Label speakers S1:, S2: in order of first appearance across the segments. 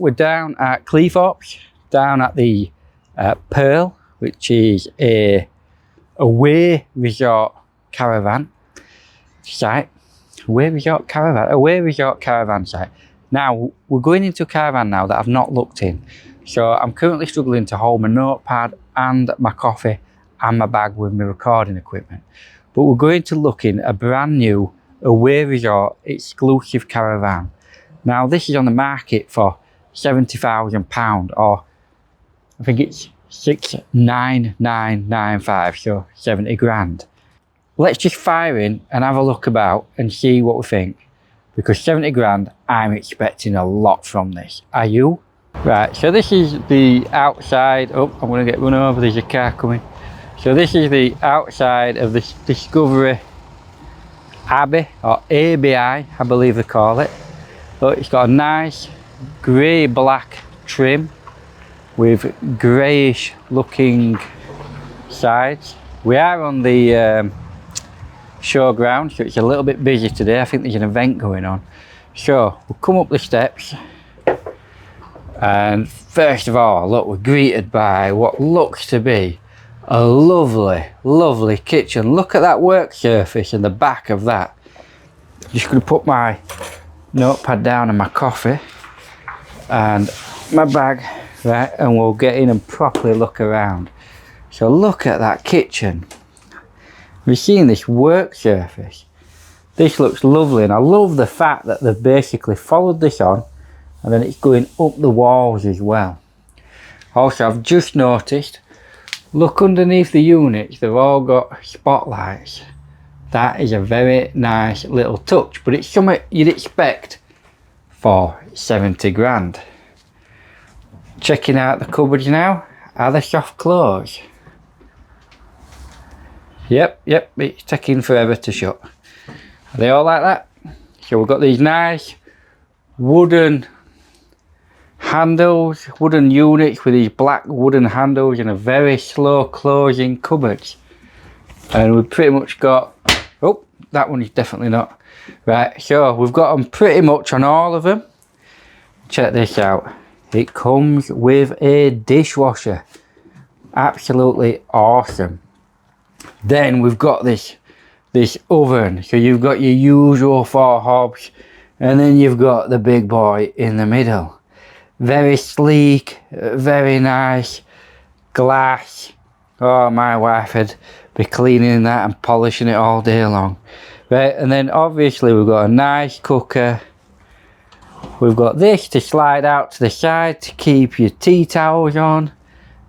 S1: We're down at Cleethorpes, down at the Pearl, which is a away resort caravan site. Away resort caravan site. Now, we're going into a caravan now that I've not looked in. So I'm currently struggling to hold my notepad and my coffee and my bag with my recording equipment. But we're going to look in a brand new away resort exclusive caravan. Now, this is on the market for £70,000, or I think it's 69995, so 70 grand. Let's just fire in and have a look about and see what we think, because 70 grand, I'm expecting a lot from this. Are you? Right, so this is the outside. Oh, I'm going to get run over, there's a car coming. So this is the outside of this Discovery ABI, or ABI, I believe they call it. But it's got a nice grey black trim with greyish looking sides. We are on the showground, so it's a little bit busy today. I think there's an event going on. So we'll come up the steps, and first of all, look, we're greeted by what looks to be a lovely kitchen. Look at that work surface in the back of that. Just going to put my notepad down and my coffee and my bag, right, and we'll get in and properly look around. So look at that kitchen. We're seeing this work surface. This looks lovely, and I love the fact that they've basically followed this on and then it's going up the walls as well. Also, I've just noticed, look underneath the units, they've all got spotlights. That is a very nice little touch, but it's something you'd expect for 70 grand. Checking out the cupboards now. Are they soft close? Yep, it's taking forever to shut. Are they all like that? So we've got these nice wooden handles, wooden units with these black wooden handles and a very slow closing cupboards. And we've pretty much got, oh, that one is definitely not. Right, so we've got them pretty much on all of them. Check this out. It comes with a dishwasher. Absolutely awesome. Then we've got this oven. So you've got your usual 4 hobs, and then you've got the big boy in the middle. Very sleek, very nice glass. Oh, my wife would be cleaning that and polishing it all day long. Right, and then obviously we've got a nice cooker. We've got this to slide out to the side to keep your tea towels on.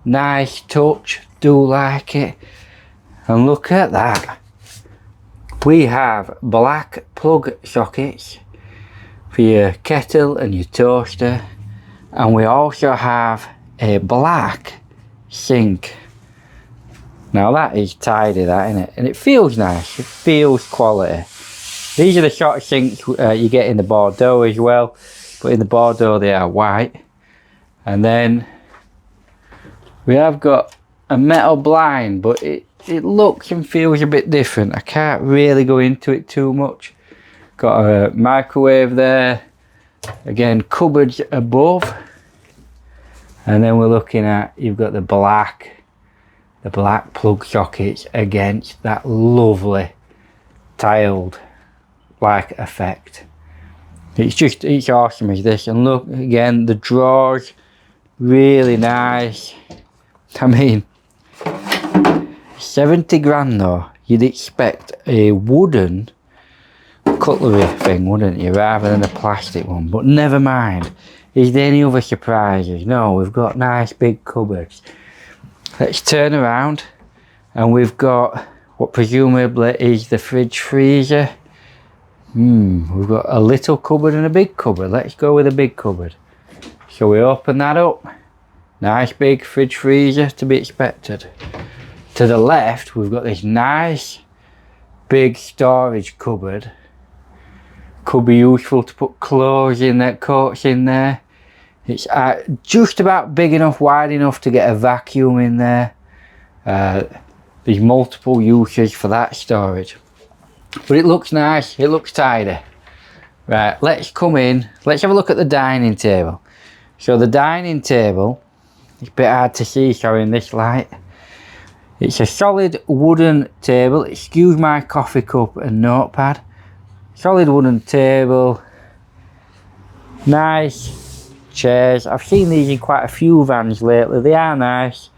S1: Nice touch, do like it. And look at that. We have black plug sockets for your kettle and your toaster. And we also have a black sink. Now that is tidy, that, isn't it? And it feels nice, it feels quality. These are the sort of sinks you get in the Bordeaux as well, but in the Bordeaux they are white. And then we have got a metal blind, but it looks and feels a bit different. I can't really go into it too much. Got a microwave there. Again, cupboards above. And then we're looking at, you've got the black plug sockets against that lovely tiled like effect. It's awesome as this. And look again, the drawers, really nice. I mean, 70 grand though, you'd expect a wooden cutlery thing, wouldn't you, rather than a plastic one. But never mind. Is there any other surprises? No, we've got nice big cupboards. Let's turn around, and we've got what presumably is the fridge freezer. We've got a little cupboard and a big cupboard. Let's go with a big cupboard. So we open that up. Nice big fridge freezer to be expected. To the left, we've got this nice big storage cupboard. Could be useful to put clothes in there, coats in there. It's just about big enough, wide enough to get a vacuum in there. There's multiple uses for that storage. But it looks nice, it looks tidy. Right, let's come in, let's have a look at the dining table. So the dining table, it's a bit hard to see showing this light. It's a solid wooden table. Excuse my coffee cup and notepad. Solid wooden table. Nice chairs. I've seen these in quite a few vans lately. They are nice.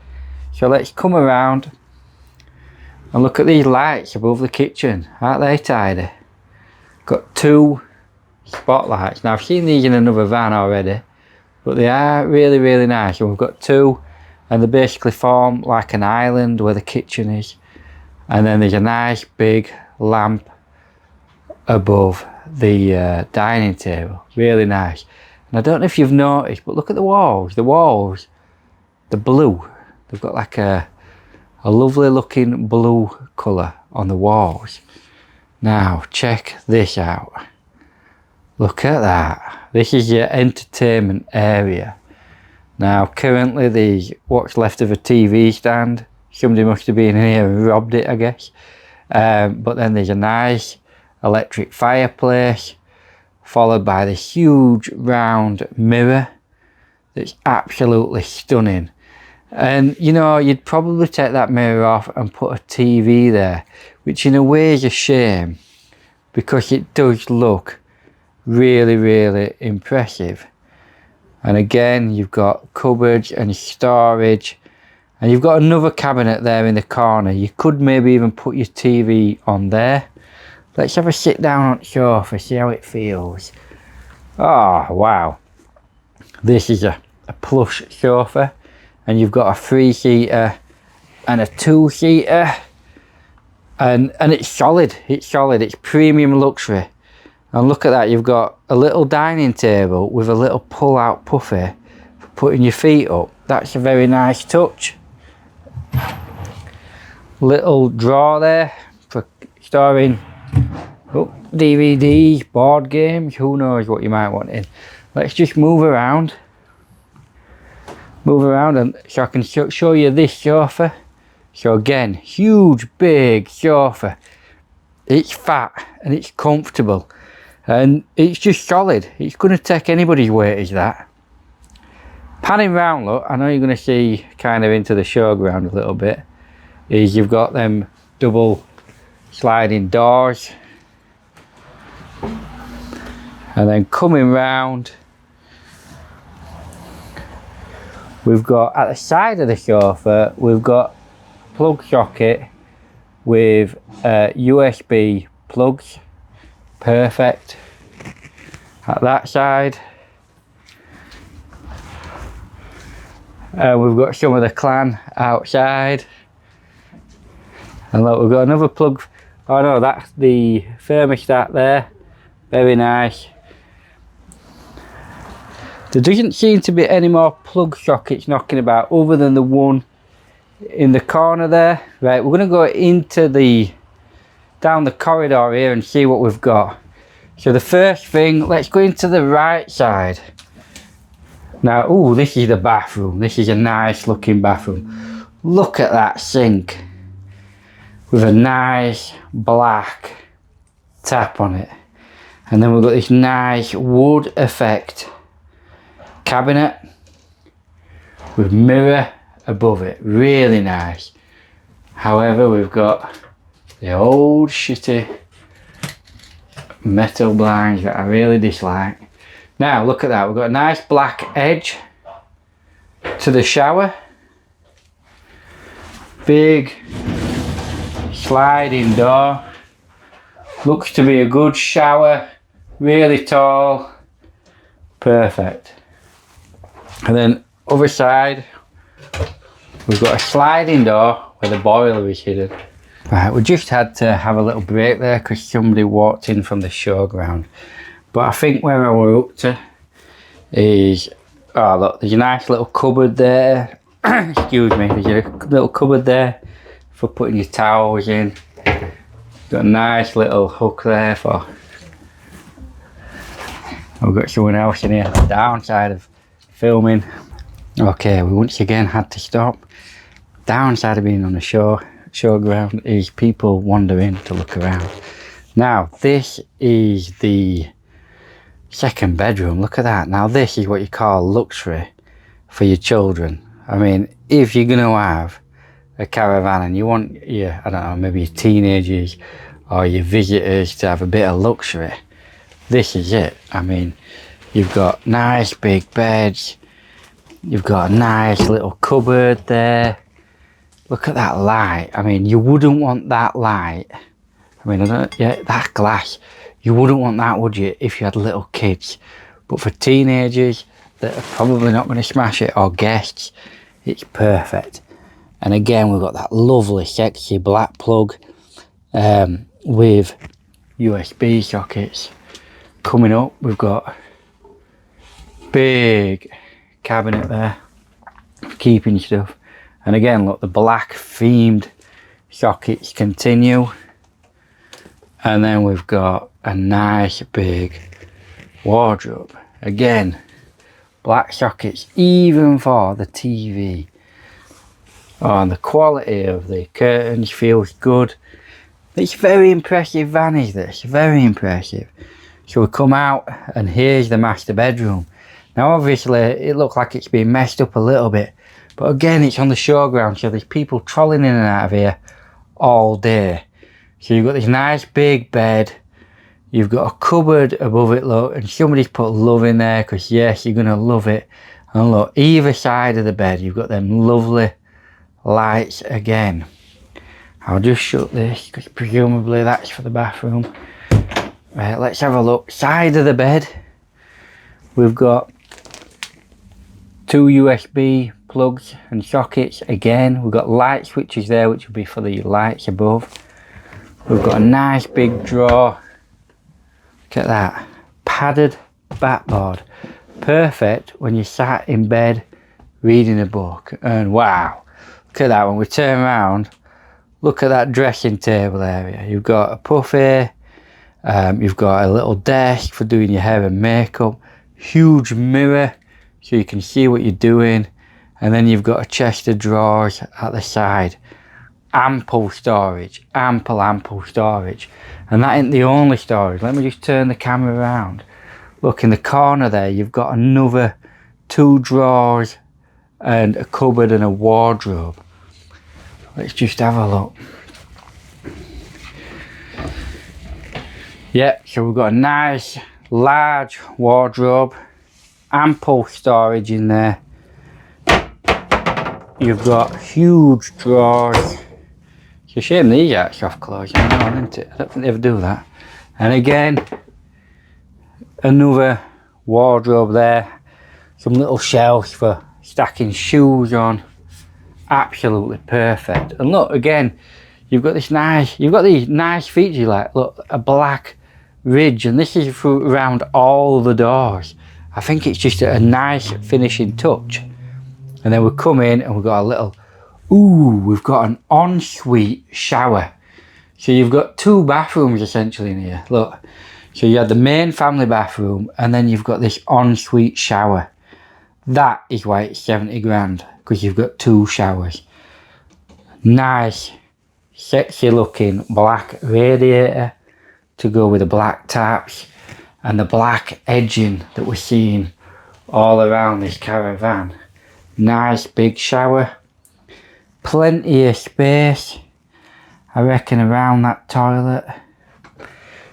S1: So let's come around and look at these lights above the kitchen. Aren't they tidy? Got 2 spotlights. Now I've seen these in another van already, but they are really, really nice. And we've got 2, and they basically form like an island where the kitchen is. And then there's a nice big lamp above the dining table. Really nice. And I don't know if you've noticed, but look at the walls. The walls, the blue. They've got like a lovely looking blue colour on the walls. Now check this out. Look at that. This is your entertainment area. Now currently there's what's left of a TV stand. Somebody must have been in here and robbed it, I guess. But then there's a nice electric fireplace, followed by this huge round mirror that's absolutely stunning. And you know, you'd probably take that mirror off and put a TV there, which in a way is a shame, because it does look really, really impressive. And again, you've got cupboards and storage, and you've got another cabinet there in the corner. You could maybe even put your TV on there. Let's have a sit down on the sofa, see how it feels. Oh wow, this is a plush sofa, and you've got a 3-seater and a 2-seater, and it's solid. It's premium luxury. And look at that, you've got a little dining table with a little pull-out puffy for putting your feet up. That's a very nice touch. Little drawer there for storing DVDs, board games, who knows what you might want in. Let's just move around, and so I can show you this sofa. So again, huge big sofa. It's fat and it's comfortable, and it's just solid. It's going to take anybody's weight, is that. Panning round, look, I know you're going to see kind of into the showground a little bit, is you've got them double sliding doors. And then coming round, we've got at the side of the sofa, we've got plug socket with USB plugs. Perfect. At that side, we've got some of the clan outside. And look, we've got another plug. Oh no, that's the thermostat there. Very nice. There doesn't seem to be any more plug sockets knocking about other than the one in the corner there. Right, we're going to go into down the corridor here and see what we've got. So the first thing, let's go into the right side. Now, oh, this is the bathroom. This is a nice looking bathroom. Look at that sink with a nice black tap on it. And then we've got this nice wood effect cabinet with mirror above it. Really nice. However, we've got the old shitty metal blinds that I really dislike. Now look at that, we've got a nice black edge to the shower. Big sliding door. Looks to be a good shower. Really tall. Perfect. And then other side, we've got a sliding door where the boiler is hidden. Right, we just had to have a little break there because somebody walked in from the showground. But I think where we're up to is, oh look, there's a nice little cupboard there. Excuse me, there's a little cupboard there for putting your towels in. Got a nice little hook there for, I've got someone else in here, the downside of filming. Okay, we once again had to stop. Downside of being on the showground is people wander in to look around. Now this is the second bedroom. Look at that. Now this is what you call luxury for your children. I mean, if you're going to have a caravan and you want your, I don't know, maybe your teenagers or your visitors to have a bit of luxury, this is it. I mean, you've got nice big beds, you've got a nice little cupboard there. Look at that light. I mean, you wouldn't want that light. I mean, yeah, that glass, you wouldn't want that, would you, if you had little kids? But for teenagers that are probably not going to smash it, or guests, it's perfect. And again, we've got that lovely sexy black plug with USB sockets. Coming up, we've got big cabinet there for keeping stuff. And again, look, the black themed sockets continue. And then we've got a nice big wardrobe. Again, black sockets, even for the TV. Oh, and the quality of the curtains feels good. It's very impressive van, is this? Very impressive. So we come out and here's the master bedroom. Now obviously it looks like it's been messed up a little bit, but again it's on the showground, so there's people trolling in and out of here all day. So you've got this nice big bed, you've got a cupboard above it, look, and somebody's put love in there because yes, you're gonna love it. And look, either side of the bed you've got them lovely lights again. I'll just shut this because presumably that's for the bathroom. Right, let's have a look. Side of the bed, we've got 2 USB plugs and sockets. Again, we've got light switches there, which will be for the lights above. We've got a nice big drawer. Look at that, padded backboard. Perfect when you sat in bed reading a book. And wow, look at that, when we turn around, look at that dressing table area. You've got a buffet, you've got a little desk for doing your hair and makeup, huge mirror so you can see what you're doing, and then you've got a chest of drawers at the side. Ample storage, ample storage. And that ain't the only storage. Let me just turn the camera around. Look, in the corner there, you've got another 2 drawers and a cupboard and a wardrobe. Let's just have a look. Yep, so we've got a nice large wardrobe, ample storage in there. You've got huge drawers. It's a shame these are soft closing now, isn't it? I don't think they ever do that. And again, another wardrobe there. Some little shelves for stacking shoes on. Absolutely perfect. And look, again, you've got these nice features, like, look, a black ridge, and this is around all the doors. I think it's just a nice finishing touch. And then we come in and we've got a little, we've got an ensuite shower. So you've got 2 bathrooms essentially in here, look. So you had the main family bathroom and then you've got this ensuite shower. That is why it's 70 grand, because you've got 2 showers. Nice, sexy looking black radiator to go with the black taps and the black edging that we're seeing all around this caravan. Nice big shower, plenty of space, I reckon, around that toilet.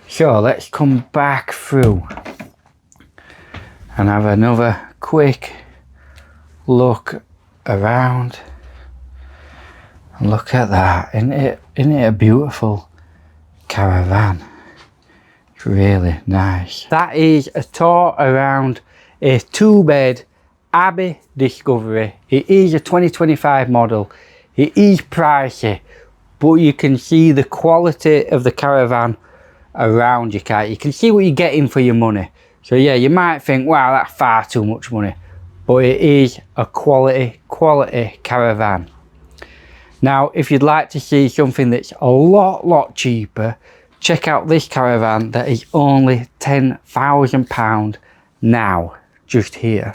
S1: So let's come back through and have another quick look around. And look at that, isn't it a beautiful caravan? It's really nice. That is a tour around a 2-bed ABI Discovery. It is a 2025 model. It is pricey, but you can see the quality of the caravan around your car. You can see what you're getting for your money. So yeah, you might think, wow, that's far too much money, but it is a quality caravan. Now, if you'd like to see something that's a lot cheaper, check out this caravan that is only £10,000 now, just here.